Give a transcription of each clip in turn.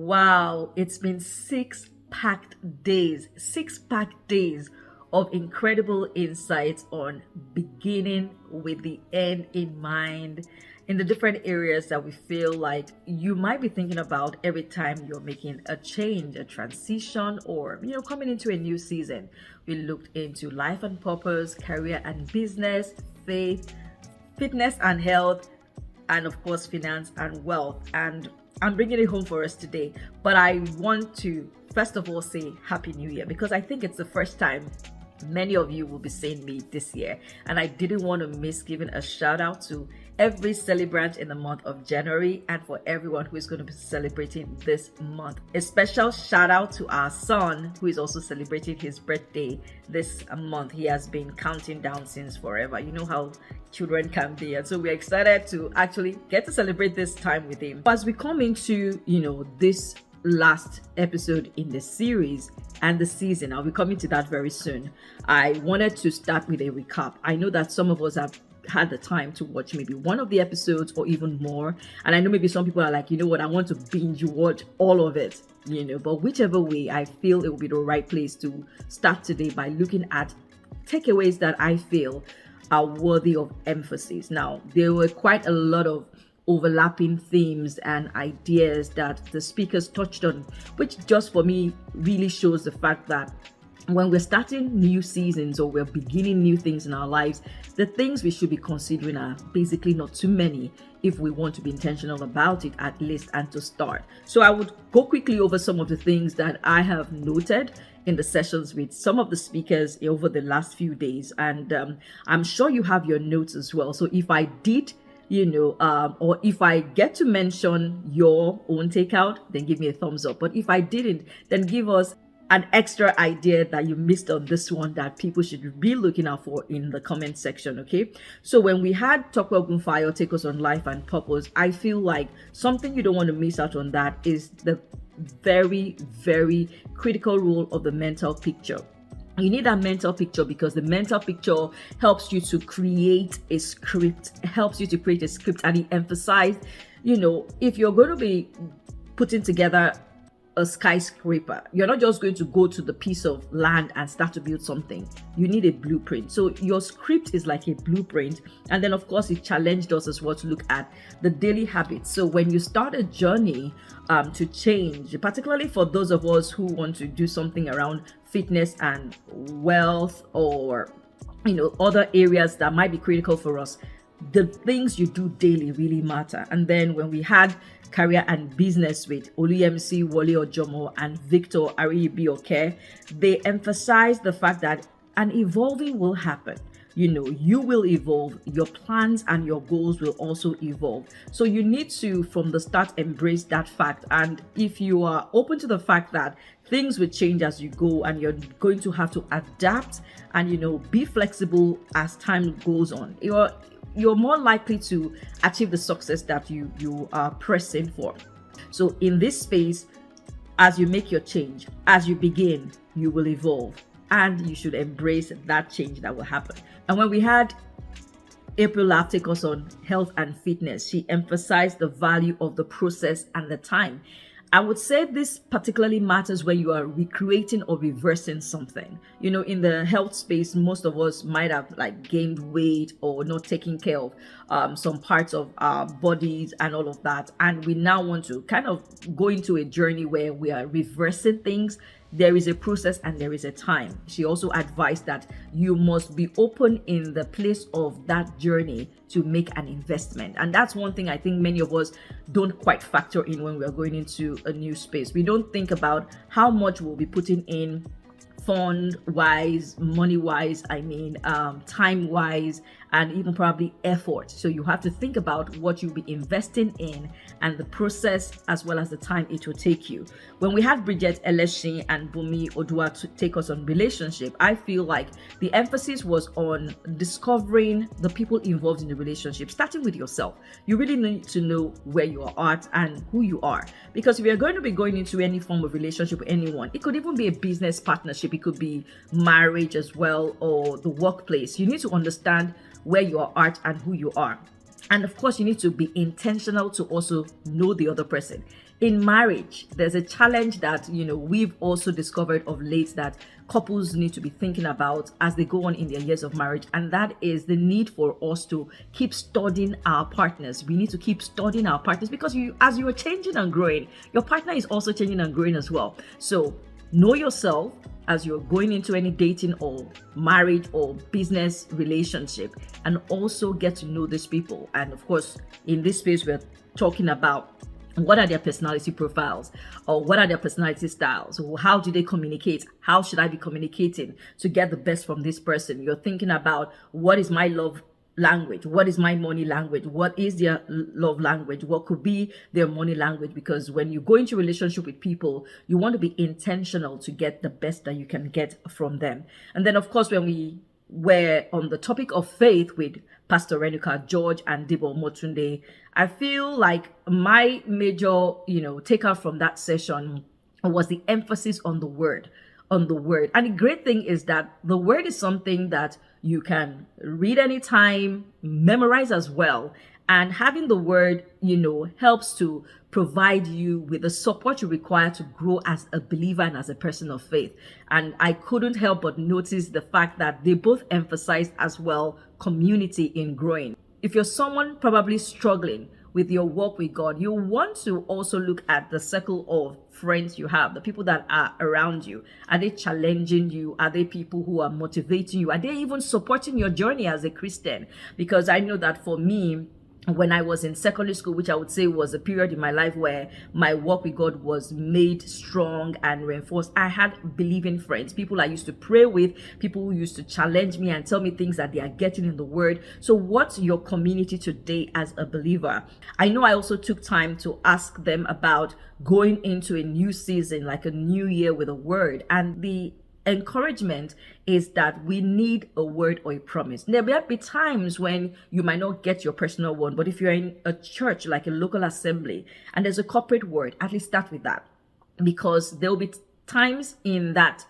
Wow, it's been six packed days of incredible insights on beginning with the end in mind in the different areas that we feel like you might be thinking about every time you're making a change, a transition, or coming into a new season. We looked into life and purpose, career and business, faith, fitness and health, and of course finance and wealth. And I'm bringing it home for us today, but I want to first of all say Happy New Year, because I think it's the first time many of you will be seeing me this year, and I didn't want to miss giving a shout out to every celebrant in the month of January and for everyone who is going to be celebrating this month. A special shout out to our son, who is also celebrating his birthday this month. He has been counting down since forever. You know how children can be, and so we're excited to actually get to celebrate this time with him. As we come into this last episode in the series and the season, I'll be coming to that very soon. I wanted to start with a recap. I know that some of us have had the time to watch maybe one of the episodes or even more, and I know maybe some people are like, you know what, I want to binge watch all of it, but whichever way, I feel it will be the right place to start today by looking at takeaways that I feel are worthy of emphasis. Now, there were quite a lot of overlapping themes and ideas that the speakers touched on, which just for me really shows the fact that when we're starting new seasons or we're beginning new things in our lives, the things we should be considering are basically not too many if we want to be intentional about it, at least, and to start. So I would go quickly over some of the things that I have noted in the sessions with some of the speakers over the last few days, and I'm sure you have your notes as well. So if I did or if I get to mention your own takeout, then give me a thumbs up. But if I didn't, then give us an extra idea that you missed on this one that people should be looking out for in the comment section, okay? So when we had Ogunfayo take us on life and purpose, I feel like something you don't want to miss out on that is the very, very critical role of the mental picture. You need that mental picture because the mental picture helps you to create a script, and he emphasized, if you're going to be putting together a skyscraper, you're not just going to go to the piece of land and start to build something. You need a blueprint. So your script is like a blueprint. And then of course it challenged us as well to look at the daily habits. So when you start a journey to change, particularly for those of us who want to do something around fitness and wealth, or other areas that might be critical for us, the things you do daily really matter. And then when we had career and business with Oluyemisi Wole Ojomo and Victor Ariyibi, they emphasized the fact that an evolving will happen. You will evolve, your plans and your goals will also evolve. So you need to, from the start, embrace that fact. And if you are open to the fact that things will change as you go and you're going to have to adapt and, be flexible as time goes on, you're more likely to achieve the success that you are pressing for. So in this space, as you make your change, as you begin, you will evolve, and you should embrace that change that will happen. And when we had April Laugh take us on health and fitness, she emphasized the value of the process and the time. I would say this particularly matters when you are recreating or reversing something. In the health space, most of us might have gained weight or not taking care of some parts of our bodies and all of that. And we now want to kind of go into a journey where we are reversing things. There is a process and there is a time. She also advised that you must be open in the place of that journey to make an investment. And that's one thing I think many of us don't quite factor in when we are going into a new space. We don't think about how much we'll be putting in fund-wise, money-wise, time-wise, and even probably effort. So you have to think about what you'll be investing in and the process as well as the time it will take you. When we had Bridget Eleshi and Bumi Odua to take us on relationship, I feel like the emphasis was on discovering the people involved in the relationship, starting with yourself. You really need to know where you are at and who you are. Because if you're going to be going into any form of relationship with anyone, it could even be a business partnership, it could be marriage as well, or the workplace. You need to understand where you are at and who you are. And of course, you need to be intentional to also know the other person. In marriage, there's a challenge that we've also discovered of late that couples need to be thinking about as they go on in their years of marriage, and that is the need for us to keep studying our partners. We need to keep studying our partners because as you are changing and growing, your partner is also changing and growing as well. So know yourself as you're going into any dating or marriage or business relationship, and also get to know these people. And of course, in this space, we're talking about what are their personality profiles, or what are their personality styles, or how do they communicate? How should I be communicating to get the best from this person? You're thinking about, what is my love language? What is my money language? What is their love language? What could be their money language? Because when you go into a relationship with people, you want to be intentional to get the best that you can get from them. And then, of course, when we were on the topic of faith with Pastor Renuka George and Debo Motunde, I feel like my major, takeout from that session was the emphasis on the word. And the great thing is that the word is something that you can read anytime, memorize as well. And having the word, helps to provide you with the support you require to grow as a believer and as a person of faith. And I couldn't help but notice the fact that they both emphasized as well community in growing. If you're someone probably struggling with your walk with God, you want to also look at the circle of friends you have, the people that are around you. Are they challenging you? Are they people who are motivating you? Are they even supporting your journey as a Christian? Because I know that for me, when I was in secondary school, which I would say was a period in my life where my walk with God was made strong and reinforced, I had believing friends, people I used to pray with, people who used to challenge me and tell me things that they are getting in the word. So what's your community today as a believer? I know I also took time to ask them about going into a new season, like a new year with a word. And the encouragement is that we need a word or a promise. There will be times when you might not get your personal one, but if you're in a church, like a local assembly, and there's a corporate word, at least start with that. Because there will be times in that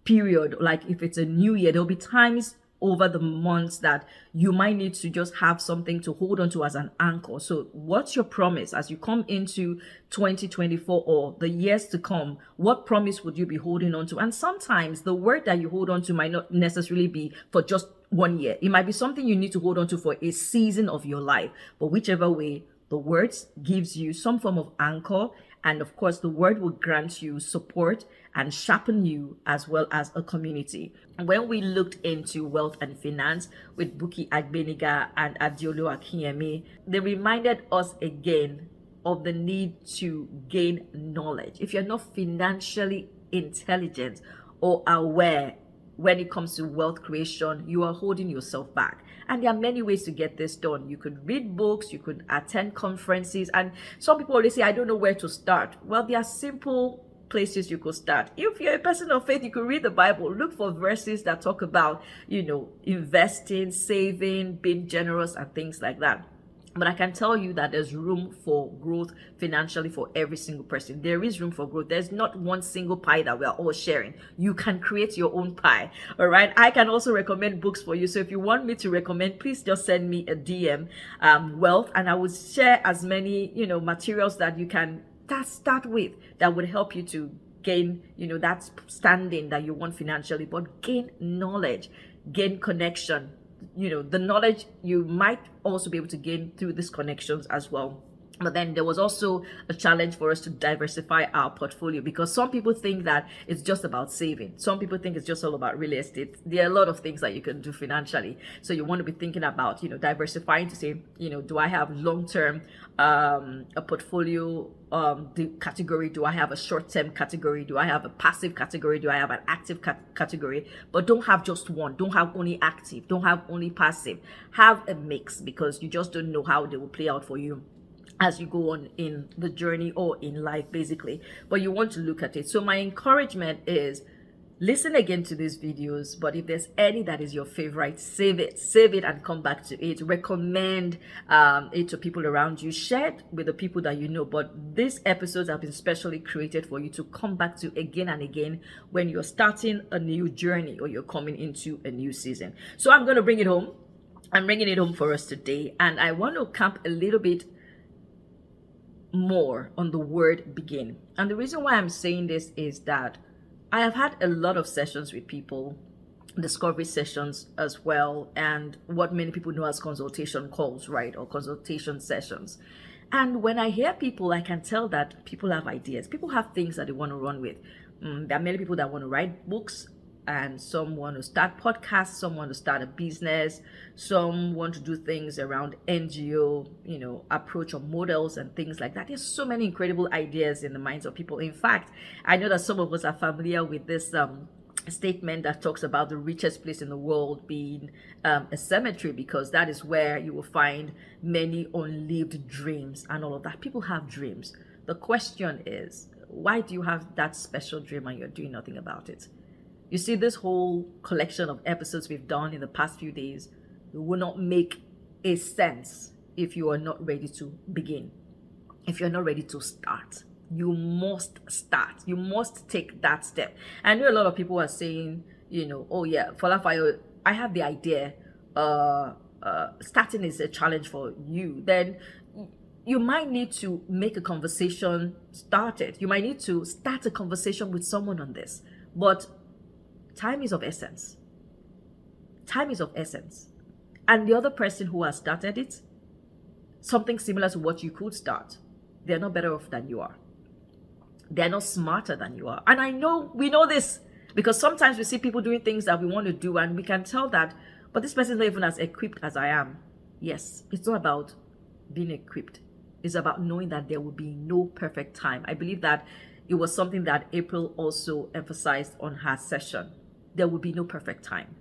period, like if it's a new year, there'll be times over the months that you might need to just have something to hold on to as an anchor. So what's your promise as you come into 2024 or the years to come? What promise would you be holding on to? And sometimes the word that you hold on to might not necessarily be for just 1 year. It might be something you need to hold on to for a season of your life. But whichever way, the words gives you some form of anchor. And of course, the word will grant you support and sharpen you as well as a community. When we looked into wealth and finance with Buki Agbeniga and Adiolo Akinyemi, they reminded us again of the need to gain knowledge. If you're not financially intelligent or aware when it comes to wealth creation, you are holding yourself back. And there are many ways to get this done. You could read books, you could attend conferences, and some people always say, I don't know where to start. Well, there are simple places you could start. If you're a person of faith, you could read the Bible, look for verses that talk about, investing, saving, being generous, and things like that. But I can tell you that there's room for growth financially for every single person. There is room for growth. There's not one single pie that we're all sharing. You can create your own pie. All right. I can also recommend books for you. So if you want me to recommend, please just send me a DM, wealth, and I will share as many, materials that you can start with that would help you to gain, that standing that you want financially, but gain knowledge, gain connection. The knowledge you might also be able to gain through these connections as well. But then there was also a challenge for us to diversify our portfolio, because some people think that it's just about saving. Some people think it's just all about real estate. There are a lot of things that you can do financially. So you want to be thinking about, diversifying to say, do I have long-term, a portfolio category? Do I have a short-term category? Do I have a passive category? Do I have an active category? But don't have just one. Don't have only active. Don't have only passive. Have a mix, because you just don't know how they will play out for you as you go on in the journey or in life, basically. But you want to look at it. So my encouragement is, listen again to these videos, but if there's any that is your favorite, save it and come back to it. Recommend it to people around you. Share it with the people that you know. But these episodes have been specially created for you to come back to again and again when you're starting a new journey or you're coming into a new season. So I'm going to bring it home. I'm bringing it home for us today, and I want to camp a little bit more on the word begin. And the reason why I'm saying this is that I have had a lot of sessions with people, discovery sessions as well, and what many people know as consultation calls, right? Or consultation sessions. And when I hear people, I can tell that people have ideas. People have things that they want to run with. There are many people that want to write books, and some want to start podcasts, some want to start a business, some want to do things around NGO, approach or models and things like that. There's so many incredible ideas in the minds of people. In fact, I know that some of us are familiar with this statement that talks about the richest place in the world being a cemetery, because that is where you will find many unlived dreams and all of that. People have dreams. The question is, why do you have that special dream and you're doing nothing about it? You see, this whole collection of episodes we've done in the past few days will not make a sense if you are not ready to begin. If you're not ready to start, you must start. You must take that step. I know a lot of people are saying, oh yeah, FolaFayo, I have the idea. Starting is a challenge for you. Then you might need to make a conversation started. You might need to start a conversation with someone on this. But time is of essence. Time is of essence. And the other person who has started it, something similar to what you could start, they're not better off than you are. They're not smarter than you are. And we know this, because sometimes we see people doing things that we want to do and we can tell that, but this person is not even as equipped as I am. Yes, it's not about being equipped. It's about knowing that there will be no perfect time. I believe that it was something that April also emphasized on her session. There will be no perfect time.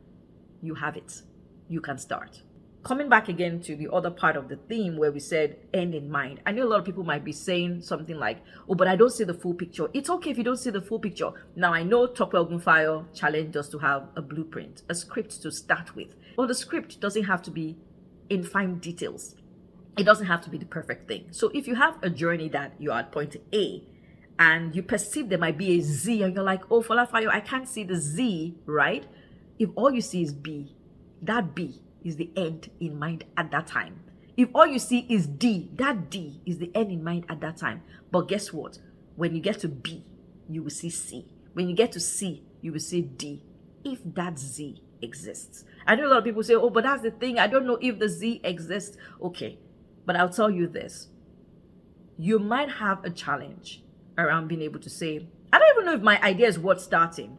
You have it. You can start. Coming back again to the other part of the theme where we said end in mind. I know a lot of people might be saying something like, oh, but I don't see the full picture. It's okay if you don't see the full picture. Now, I know Ogunfayo challenged us to have a blueprint, a script to start with. Well, the script doesn't have to be in fine details. It doesn't have to be the perfect thing. So if you have a journey that you're at point A, and you perceive there might be a Z, and you're like, oh, FolaFayo, I can't see the Z, right? If all you see is B, that B is the end in mind at that time. If all you see is D, that D is the end in mind at that time. But guess what? When you get to B, you will see C. When you get to C, you will see D, if that Z exists. I know a lot of people say, oh, but that's the thing. I don't know if the Z exists. Okay, but I'll tell you this. You might have a challenge around being able to say, I don't even know if my idea is worth starting.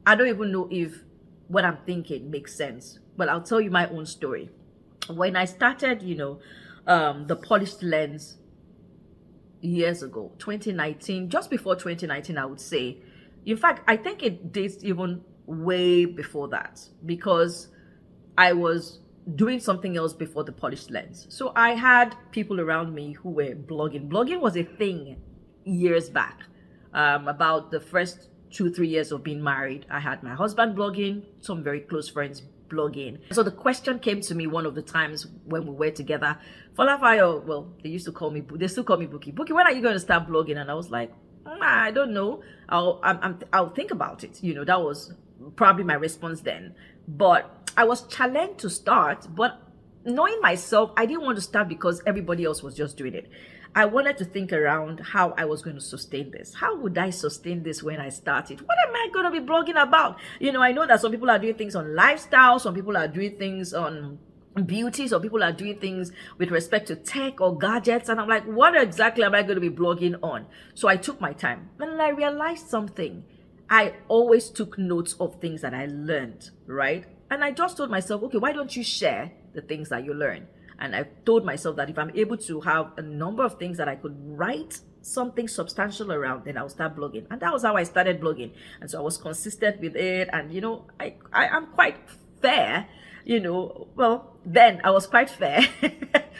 I don't even know if what I'm thinking makes sense. But I'll tell you my own story. When I started, the Polished Lens years ago, 2019, just before 2019, I would say. In fact, I think it dates even way before that, because I was doing something else before the Polished Lens. So I had people around me who were blogging. Blogging was a thing years back. About the first 2-3 years of being married, I had my husband blogging, some very close friends blogging. So the question came to me one of the times when we were together, FolaFayo, well, they still call me Buki. Buki, when are you going to start blogging? And I was like, I don't know. I'll think about it. That was probably my response then. But I was challenged to start, but knowing myself, I didn't want to start because everybody else was just doing it. I wanted to think around how I was going to sustain this. How would I sustain this when I started? What am I going to be blogging about? I know that some people are doing things on lifestyle, some people are doing things on beauty, some people are doing things with respect to tech or gadgets, and I'm like, what exactly am I going to be blogging on? So I took my time, and I realized something. I always took notes of things that I learned, right? And I just told myself, okay, why don't you share the things that you learn? And I told myself that if I'm able to have a number of things that I could write something substantial around, then I'll start blogging. And that was how I started blogging. And so I was consistent with it. And, I'm quite fair, well, then I was quite fair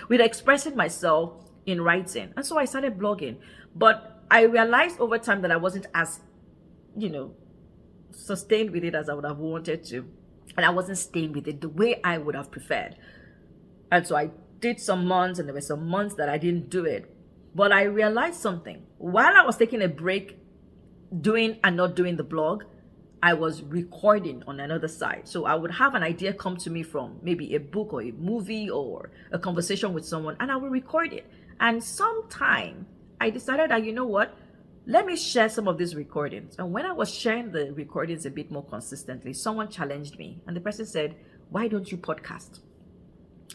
with expressing myself in writing. And so I started blogging. But I realized over time that I wasn't as, sustained with it as I would have wanted to. And I wasn't staying with it the way I would have preferred. And so I did some months, and there were some months that I didn't do it. But I realized something. While I was taking a break, doing and not doing the blog, I was recording on another side. So I would have an idea come to me from maybe a book or a movie or a conversation with someone, and I will record it. And sometime I decided that, you know what? Let me share some of these recordings. And when I was sharing the recordings a bit more consistently, someone challenged me. And the person said, why don't you podcast?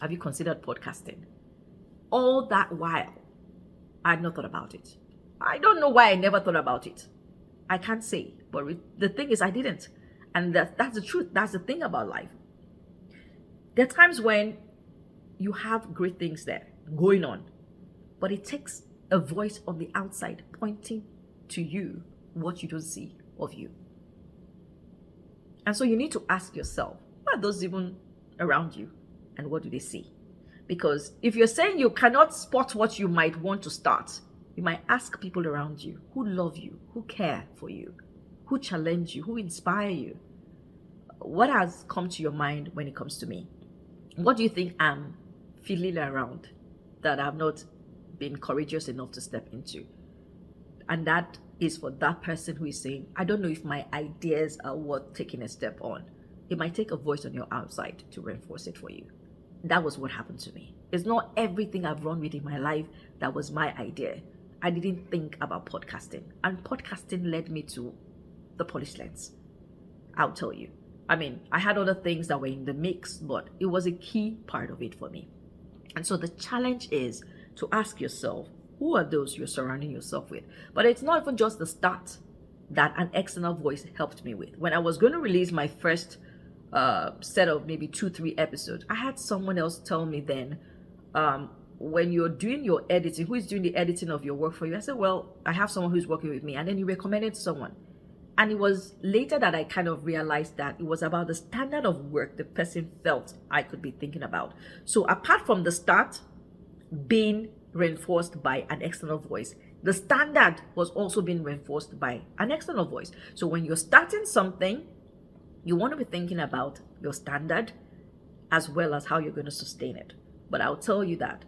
Have you considered podcasting? All that while, I had not thought about it. I don't know why I never thought about it. I can't say. But the thing is, I didn't. And that's the truth. That's the thing about life. There are times when you have great things there going on, but it takes a voice on the outside pointing to you what you don't see of you. And so you need to ask yourself, what are those even around you and what do they see? Because if you're saying you cannot spot what you might want to start, you might ask people around you who love you, who care for you, who challenge you, who inspire you. What has come to your mind when it comes to me? What do you think I'm feeling around that I've not been courageous enough to step into? And that is for that person who is saying, I don't know if my ideas are worth taking a step on. It might take a voice on your outside to reinforce it for you. That was what happened to me. It's not everything I've run with in my life that was my idea. I didn't think about podcasting. And podcasting led me to the Polished Lens. I'll tell you. I mean, I had other things that were in the mix, but it was a key part of it for me. And so the challenge is to ask yourself, who are those you're surrounding yourself with? But it's not even just the start that an external voice helped me with. When I was going to release my first set of maybe 2-3 episodes, I had someone else tell me then, when you're doing your editing, who is doing the editing of your work for you? I said, well, I have someone who's working with me. And then he recommended someone. And it was later that I kind of realized that it was about the standard of work the person felt I could be thinking about. So apart from the start being reinforced by an external voice, the standard was also being reinforced by an external voice. So when you're starting something, you want to be thinking about your standard as well as how you're going to sustain it. But I'll tell you that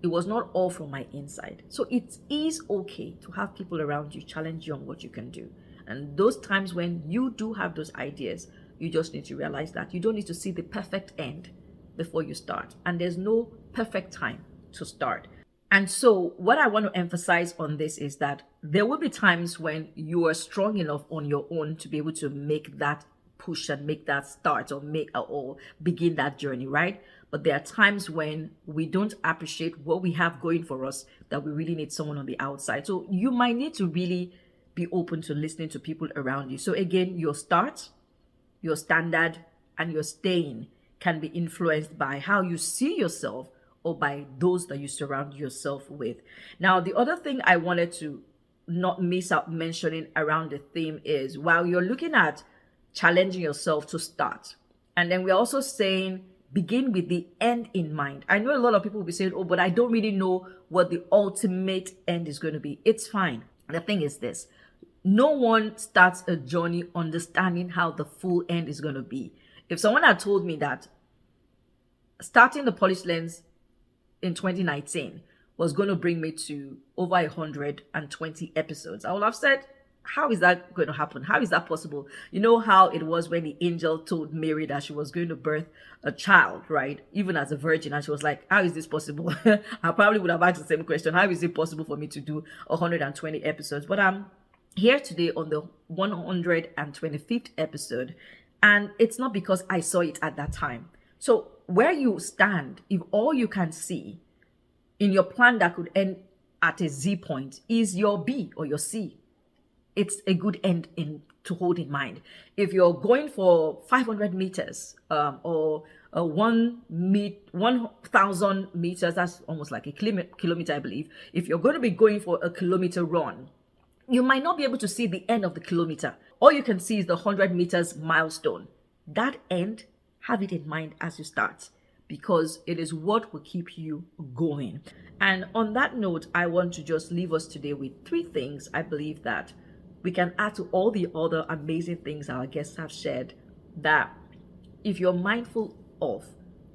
it was not all from my inside. So it is okay to have people around you challenge you on what you can do. And those times when you do have those ideas, you just need to realize that you don't need to see the perfect end before you start. And there's no perfect time to start. And so what I want to emphasize on this is that there will be times when you are strong enough on your own to be able to make that push and make that start or begin that journey, right? But there are times when we don't appreciate what we have going for us, that we really need someone on the outside. So you might need to really be open to listening to people around you. So again, your start, your standard, and your staying can be influenced by how you see yourself or by those that you surround yourself with. Now, the other thing I wanted to not miss out mentioning around the theme is, while you're looking at challenging yourself to start, and then we're also saying begin with the end in mind. I know a lot of people will be saying, oh, but I don't really know what the ultimate end is going to be. It's fine. The thing is this: no one starts a journey understanding how the full end is going to be. If someone had told me that starting the Polished Lens in 2019 was going to bring me to over 120 episodes, I would have said, how is that going to happen? How is that possible? You know how it was when the angel told Mary that she was going to birth a child, right? Even as a virgin. And she was like, how is this possible? I probably would have asked the same question. How is it possible for me to do 120 episodes? But I'm here today on the 125th episode. And it's not because I saw it at that time. So where you stand, if all you can see in your plan that could end at a Z point is your B or your C, it's a good end to hold in mind. If you're going for 500 meters or 1,000 meters, that's almost like a kilometer, I believe. If you're going to be going for a kilometer run, you might not be able to see the end of the kilometer. All you can see is the 100 meters milestone. That end, have it in mind as you start, because it is what will keep you going. And on that note, I want to just leave us today with 3 things I believe that we can add to all the other amazing things our guests have shared, that if you're mindful of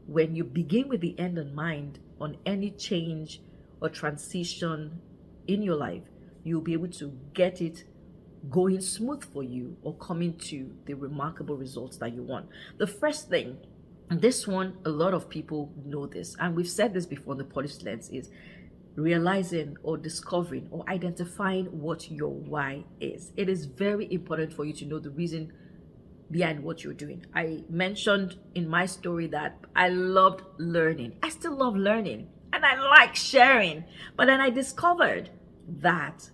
when you begin with the end in mind on any change or transition in your life, you'll be able to get it going smooth for you or coming to the remarkable results that you want. The first thing, and this one, a lot of people know this, and we've said this before in the Polished Lens, is realizing or discovering or identifying what your why is. It is very important for you to know the reason behind what you're doing. I mentioned in my story that I loved learning. I still love learning and I like sharing. But then I discovered that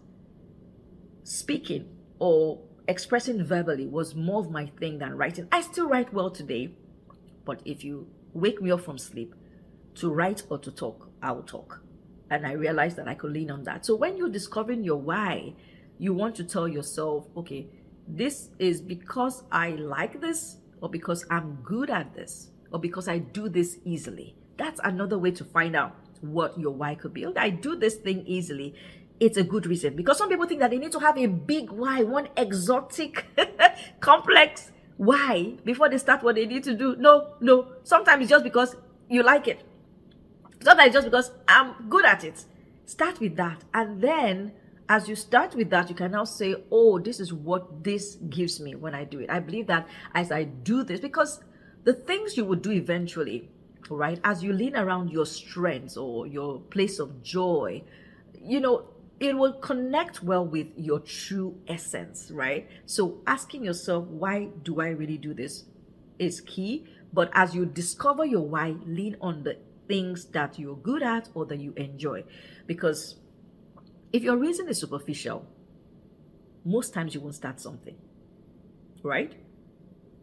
speaking or expressing verbally was more of my thing than writing. I still write well today, but if you wake me up from sleep to write or to talk, I will talk. And I realized that I could lean on that. So when you're discovering your why, you want to tell yourself, okay, this is because I like this, or because I'm good at this, or because I do this easily. That's another way to find out what your why could be. Okay, I do this thing easily. It's a good reason. Because some people think that they need to have a big why, one exotic, complex why before they start what they need to do. No. Sometimes it's just because you like it. Sometimes it's just because I'm good at it. Start with that. And then as you start with that, you can now say, oh, this is what this gives me when I do it. I believe that as I do this, because the things you would do eventually, right, as you lean around your strengths or your place of joy, it will connect well with your true essence, right? So asking yourself, why do I really do this is key. But as you discover your why, lean on the things that you're good at or that you enjoy. Because if your reason is superficial, most times you won't start something, right?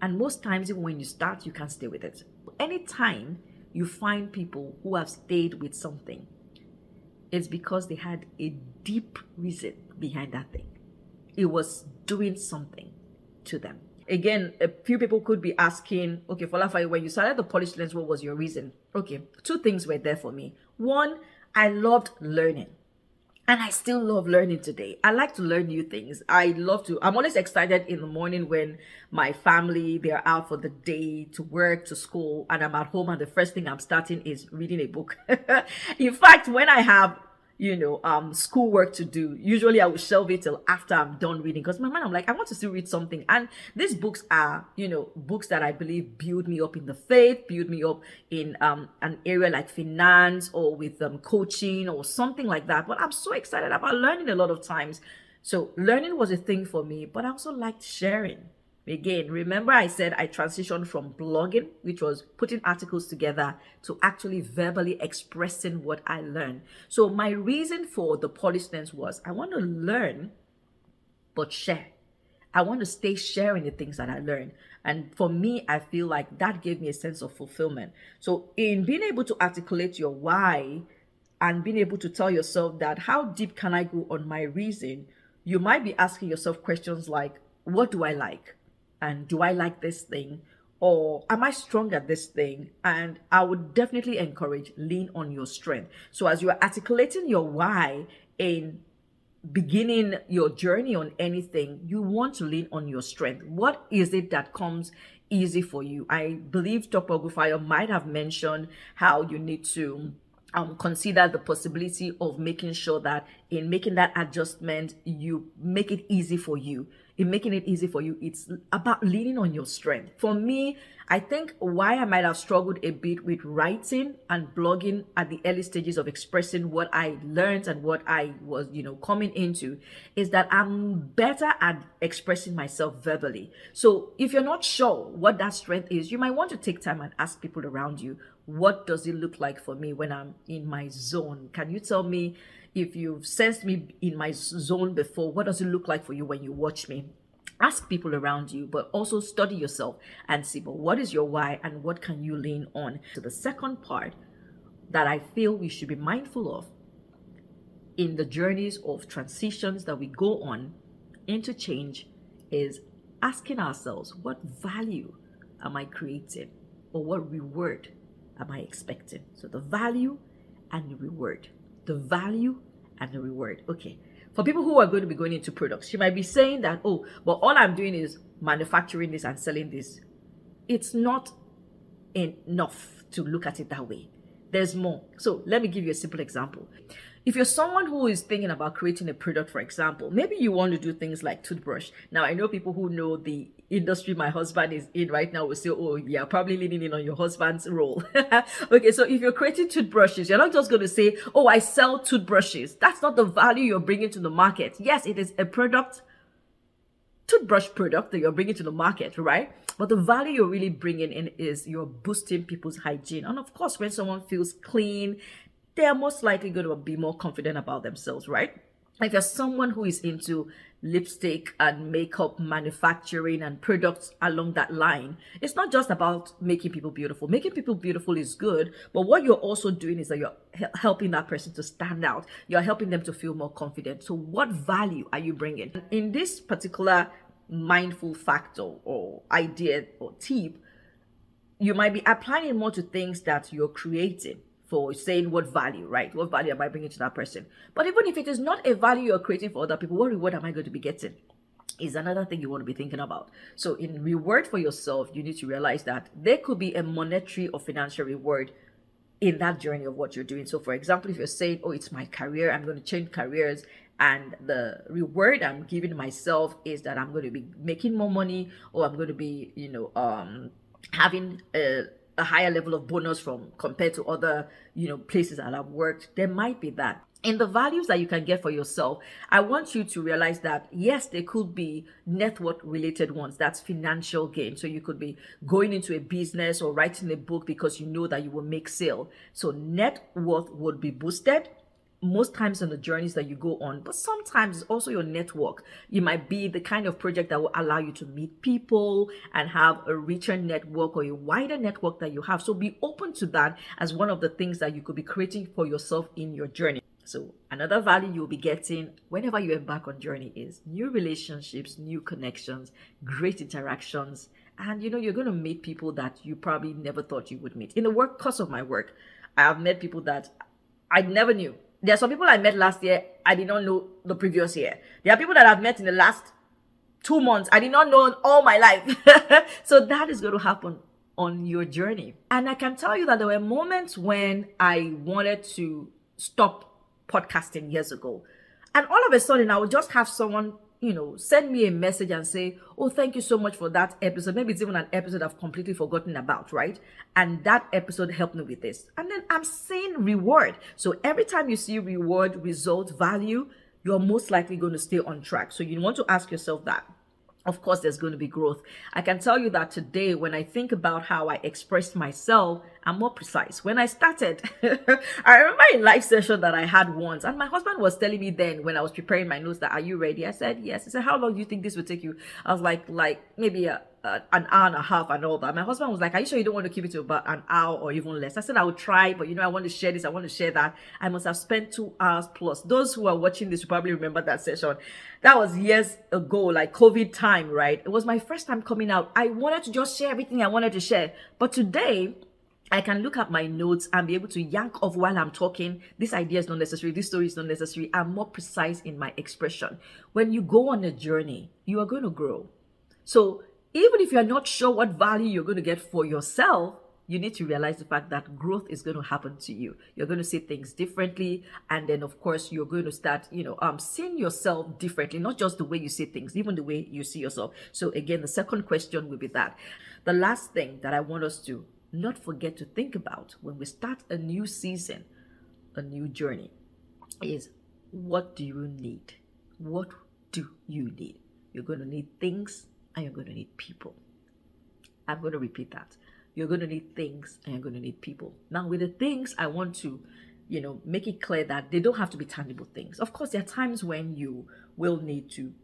And most times, even when you start, you can't stay with it. Anytime you find people who have stayed with something, it's because they had a deep reason behind that thing. It was doing something to them. Again, a few people could be asking, okay, FolaFayo, when you started the polished lens, what was your reason? Okay, two things were there for me. One, I loved learning. And I still love learning today. I like to learn new things. I'm always excited in the morning when my family, they're out for the day, to work, to school, and I'm at home, and the first thing I'm starting is reading a book. In fact, when I have schoolwork to do, usually I will shelve it till after I'm done reading, because my mind, I'm like, I want to still read something. And these books are, books that I believe build me up in the faith, build me up in an area like finance or with coaching or something like that. But I'm so excited about learning a lot of times. So learning was a thing for me, but I also liked sharing. Again, remember I said I transitioned from blogging, which was putting articles together, to actually verbally expressing what I learned. So my reason for the polished lens was I want to learn, but share. I want to stay sharing the things that I learned. And for me, I feel like that gave me a sense of fulfillment. So in being able to articulate your why and being able to tell yourself that, how deep can I go on my reason? You might be asking yourself questions like, what do I like? And do I like this thing? Or am I strong at this thing? And I would definitely encourage, lean on your strength. So as you are articulating your why in beginning your journey on anything, you want to lean on your strength. What is it that comes easy for you? I believe Dr. Ogunfayo might have mentioned how you need to consider the possibility of making sure that in making that adjustment, you make it easy for you. In making it easy for you, it's about leaning on your strength. For me, I think why I might have struggled a bit with writing and blogging at the early stages of expressing what I learned and what I was, coming into, is that I'm better at expressing myself verbally. So if you're not sure what that strength is, you might want to take time and ask people around you, what does it look like for me when I'm in my zone? Can you tell me, if you've sensed me in my zone before, what does it look like for you when you watch me? Ask people around you, but also study yourself and see, but what is your why and what can you lean on? So the second part that I feel we should be mindful of in the journeys of transitions that we go on into change is asking ourselves, what value am I creating, or what reward am I expecting? So the value and the reward. The value and the reward. Okay. For people who are going to be going into products, you might be saying that, oh, but all I'm doing is manufacturing this and selling this. It's not enough to look at it that way. There's more. So let me give you a simple example. If you're someone who is thinking about creating a product, for example, maybe you want to do things like toothbrush. Now, I know people who know the industry my husband is in right now will say, oh, yeah, probably leaning in on your husband's role. Okay, so if you're creating toothbrushes, you're not just going to say, oh, I sell toothbrushes. That's not the value you're bringing to the market. Yes, it is a toothbrush product that you're bringing to the market, right? But the value you're really bringing in is you're boosting people's hygiene. And of course, when someone feels clean, they're most likely going to be more confident about themselves, right? If you're someone who is into lipstick and makeup manufacturing and products along that line, it's not just about making people beautiful. Making people beautiful is good, but what you're also doing is that you're helping that person to stand out. You're helping them to feel more confident. So what value are you bringing? In this particular mindful factor or idea or tip, you might be applying it more to things that you're creating, for saying what value, right? What value am I bringing to that person? But even if it is not a value you're creating for other people, what reward am I going to be getting? Is another thing you want to be thinking about. So in reward for yourself, you need to realize that there could be a monetary or financial reward in that journey of what you're doing. So for example, if you're saying, oh, it's my career, I'm going to change careers, and the reward I'm giving myself is that I'm going to be making more money, or I'm going to be, having a higher level of bonus from compared to other, places that I've worked, there might be that. In the values that you can get for yourself, I want you to realize that, yes, there could be network related ones. That's financial gain. So you could be going into a business or writing a book because you know that you will make sale. So net worth would be boosted most times on the journeys that you go on, but sometimes it's also your network. You might be the kind of project that will allow you to meet people and have a richer network or a wider network that you have. So be open to that as one of the things that you could be creating for yourself in your journey. So another value you'll be getting whenever you embark on journey is new relationships, new connections, great interactions, and you're going to meet people that you probably never thought you would meet. In the course of my work, I have met people that I never knew. There are some people I met last year I did not know the previous year. There are people that I've met in the last 2 months I did not know all my life. So that is going to happen on your journey. And I can tell you that there were moments when I wanted to stop podcasting years ago. And all of a sudden, I would just have someone, send me a message and say, oh, thank you so much for that episode. Maybe it's even an episode I've completely forgotten about, right? And that episode helped me with this. And then I'm seeing reward. So every time you see reward, result, value, you're most likely going to stay on track. So you want to ask yourself that. Of course, there's going to be growth. I can tell you that today, when I think about how I expressed myself, I'm more precise. When I started, I remember a live session that I had once, and my husband was telling me then when I was preparing my notes that, are you ready? I said, yes. He said, how long do you think this will take you? I was like maybe an hour and a half and all that. My husband was like, are you sure you don't want to keep it to about an hour or even less? I said, I will try, but I want to share this. I want to share that. I must have spent 2 hours plus. Those who are watching this will probably remember that session. That was years ago, like COVID time, right? It was my first time coming out. I wanted to just share everything I wanted to share. But today, I can look at my notes and be able to yank off while I'm talking. This idea is not necessary. This story is not necessary. I'm more precise in my expression. When you go on a journey, you are going to grow. So even if you're not sure what value you're going to get for yourself, you need to realize the fact that growth is going to happen to you. You're going to see things differently. And then, of course, you're going to start, seeing yourself differently, not just the way you see things, even the way you see yourself. So again, the second question will be that. The last thing that I want us to not forget to think about when we start a new season, a new journey, is what do you need? What do you need? You're going to need things and you're going to need people. I'm going to repeat that. You're going to need things and you're going to need people. Now, with the things, I want to, make it clear that they don't have to be tangible things. Of course, there are times when you will need to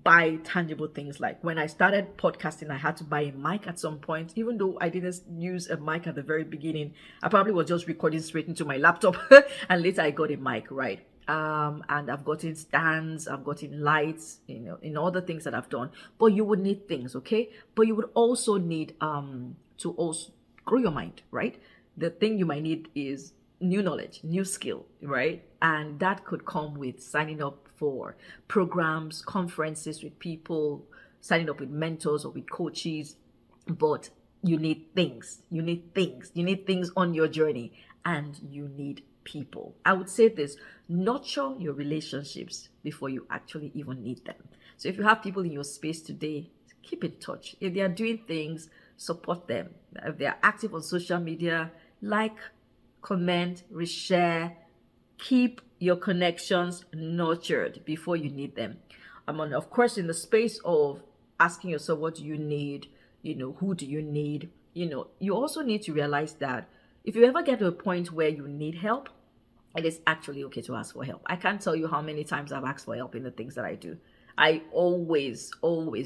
buy tangible things. Like when I started podcasting, I had to buy a mic at some point. Even though I didn't use a mic at the very beginning, I probably was just recording straight into my laptop. And later I got a mic, right? And I've gotten stands, I've gotten lights, in all the things that I've done. But you would need things, okay? But you would also need to also grow your mind, right? The thing you might need is new knowledge, new skill, right? And that could come with signing up for programs, conferences with people, signing up with mentors or with coaches. But you need things. You need things on your journey, and you need people. I would say this: nurture your relationships before you actually even need them. So if you have people in your space today, keep in touch. If they are doing things, support them. If they are active on social media, like, comment, reshare. Keep your connections nurtured before you need them. Of course, in the space of asking yourself, what do you need? Who do you need? You also need to realize that if you ever get to a point where you need help, it is actually okay to ask for help. I can't tell you how many times I've asked for help in the things that I do. I always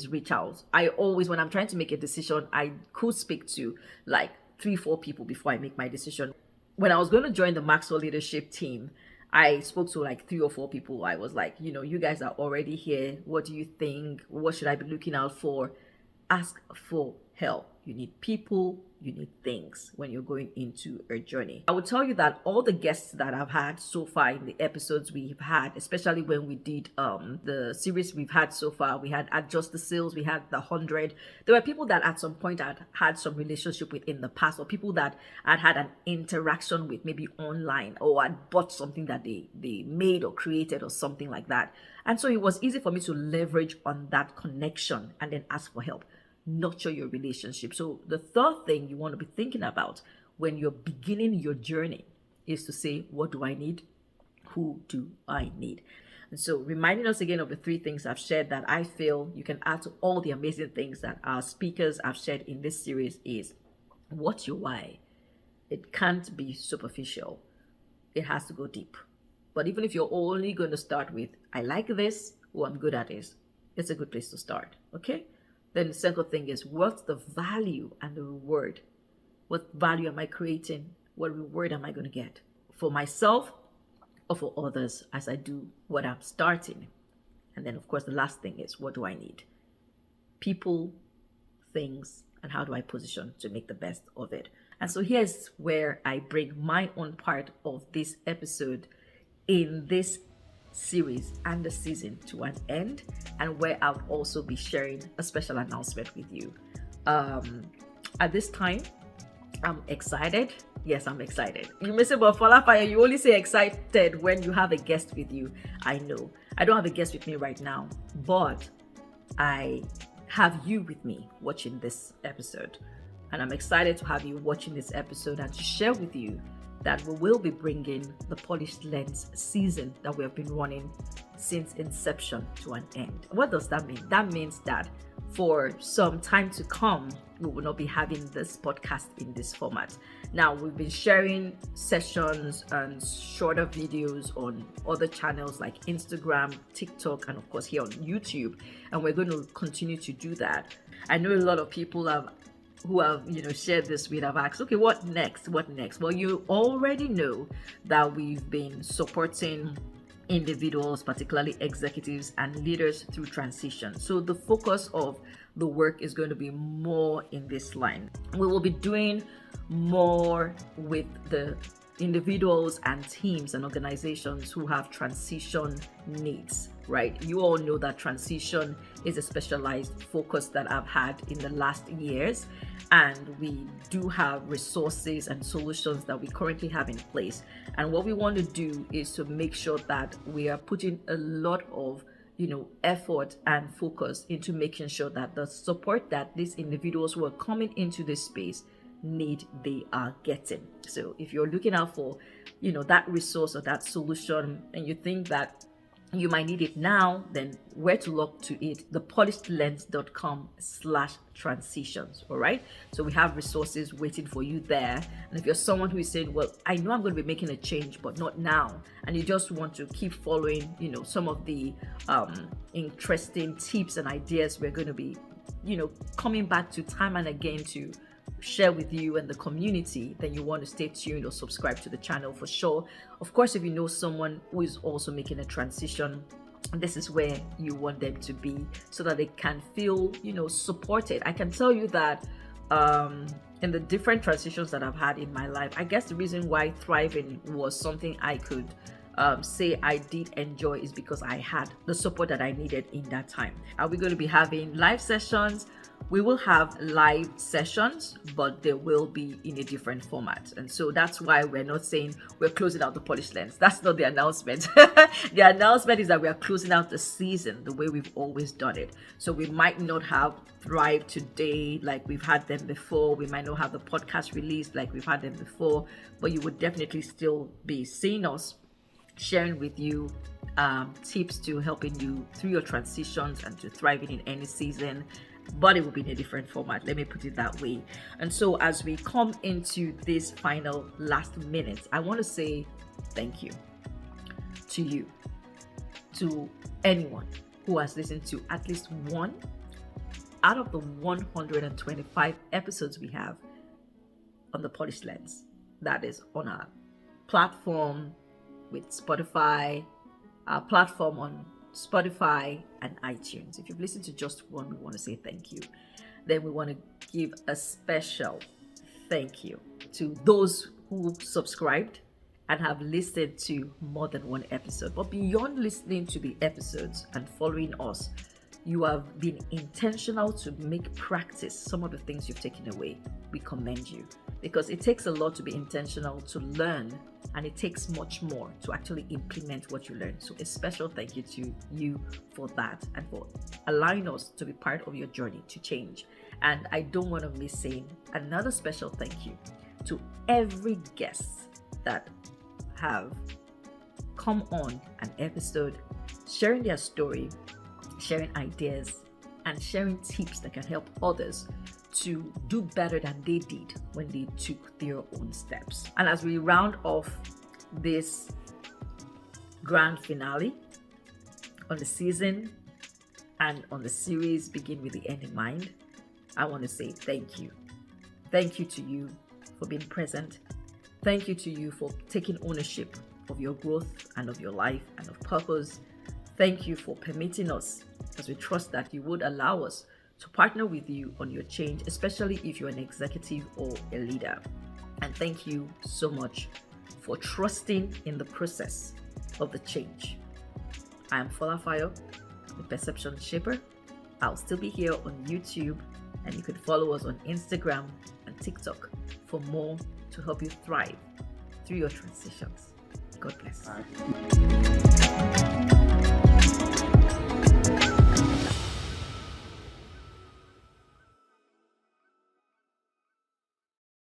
reach out. When I'm trying to make a decision, I could speak to like 3-4 people before I make my decision. When I was going to join the Maxwell leadership team, I spoke to like 3 or 4 people. I was like, you guys are already here. What do you think? What should I be looking out for? Ask for help. You need people, you need things when you're going into a journey. I would tell you that all the guests that I've had so far in the episodes we've had, especially when we did the series we've had so far, we had Adjust the Sales, we had the 100. There were people that at some point I'd had some relationship with in the past, or people that I'd had an interaction with maybe online, or I'd bought something that they made or created or something like that. And so it was easy for me to leverage on that connection and then ask for help. Nurture your relationship. So the third thing you want to be thinking about when you're beginning your journey is to say, what do I need? Who do I need? And so reminding us again of the 3 things I've shared that I feel you can add to all the amazing things that our speakers have shared in this series is, what's your why? It can't be superficial. It has to go deep. But even if you're only going to start with, I like this, or I'm good at this, it's a good place to start. Okay? Then the second thing is, what's the value and the reward? What value am I creating? What reward am I going to get for myself or for others as I do what I'm starting? And then, of course, the last thing is, what do I need? People, things, and how do I position to make the best of it? And so here's where I bring my own part of this episode in this series and the season to an end, and where I'll also be sharing a special announcement with you. At this time, I'm excited. Yes, I'm excited. You may say, but FolaFayo, you only say excited when you have a guest with you. I know. I don't have a guest with me right now, but I have you with me watching this episode. And I'm excited to have you watching this episode and to share with you that we will be bringing the Polished Lens season that we have been running since inception to an end. What does that mean? That means that for some time to come, we will not be having this podcast in this format. Now, we've been sharing sessions and shorter videos on other channels like Instagram, TikTok, and of course here on YouTube. And we're going to continue to do that. I know a lot of people who have shared this with have asked, okay, what next? Well, you already know that we've been supporting individuals, particularly executives and leaders, through transition. So the focus of the work is going to be more in this line. We will be doing more with the individuals and teams and organizations who have transition needs, right? You all know that transition is a specialized focus that I've had in the last years, and we do have resources and solutions that we currently have in place. And what we want to do is to make sure that we are putting a lot of effort and focus into making sure that the support that these individuals who are coming into this space need, they are getting. So if you're looking out for that resource or that solution, and you think that you might need it now, then where to look to it? thepolishedlens.com/transitions. All right. So we have resources waiting for you there. And if you're someone who is saying, well, I know I'm going to be making a change, but not now, and you just want to keep following, some of the interesting tips and ideas we're going to be, coming back to time and again to share with you and the community, then you want to stay tuned or subscribe to the channel for sure. Of course, if you know someone who is also making a transition, this is where you want them to be so that they can feel supported. I can tell you that in the different transitions that I've had in my life, I guess the reason why thriving was something I could say I did enjoy is because I had the support that I needed in that time. Are we going to be having live sessions? We will have live sessions, but they will be in a different format. And so that's why we're not saying we're closing out the Polished Lens. That's not the announcement. The announcement is that we are closing out the season the way we've always done it. So we might not have Thrive Today like we've had them before. We might not have the podcast released like we've had them before, but you would definitely still be seeing us sharing with you tips to helping you through your transitions and to thriving in any season, but it will be in a different format. Let me put it that way. And so as we come into this final last minute, I want to say thank you to you, to anyone who has listened to at least one out of the 125 episodes we have on the Polished Lens. That is on our platform with Spotify, our platform on Spotify and iTunes. If you've listened to just one, we want to say thank you. Then we want to give a special thank you to those who subscribed and have listened to more than one episode. But beyond listening to the episodes and following us, you have been intentional to make practice some of the things you've taken away. We commend you, because it takes a lot to be intentional to learn, and it takes much more to actually implement what you learn. So a special thank you to you for that and for allowing us to be part of your journey to change. And I don't want to miss saying another special thank you to every guest that have come on an episode, sharing their story, sharing ideas, and sharing tips that can help others to do better than they did when they took their own steps. And as we round off this grand finale on the season and on the series Begin with the End in Mind, I want to say thank you. Thank you to you for being present. Thank you to you for taking ownership of your growth and of your life and of purpose. Thank you for permitting us, as we trust that you would allow us to partner with you on your change, especially if you're an executive or a leader. And thank you so much for trusting in the process of the change. I am FolaFayo, the Perception Shaper. I'll still be here on YouTube, and you can follow us on Instagram and TikTok for more to help you thrive through your transitions. God bless.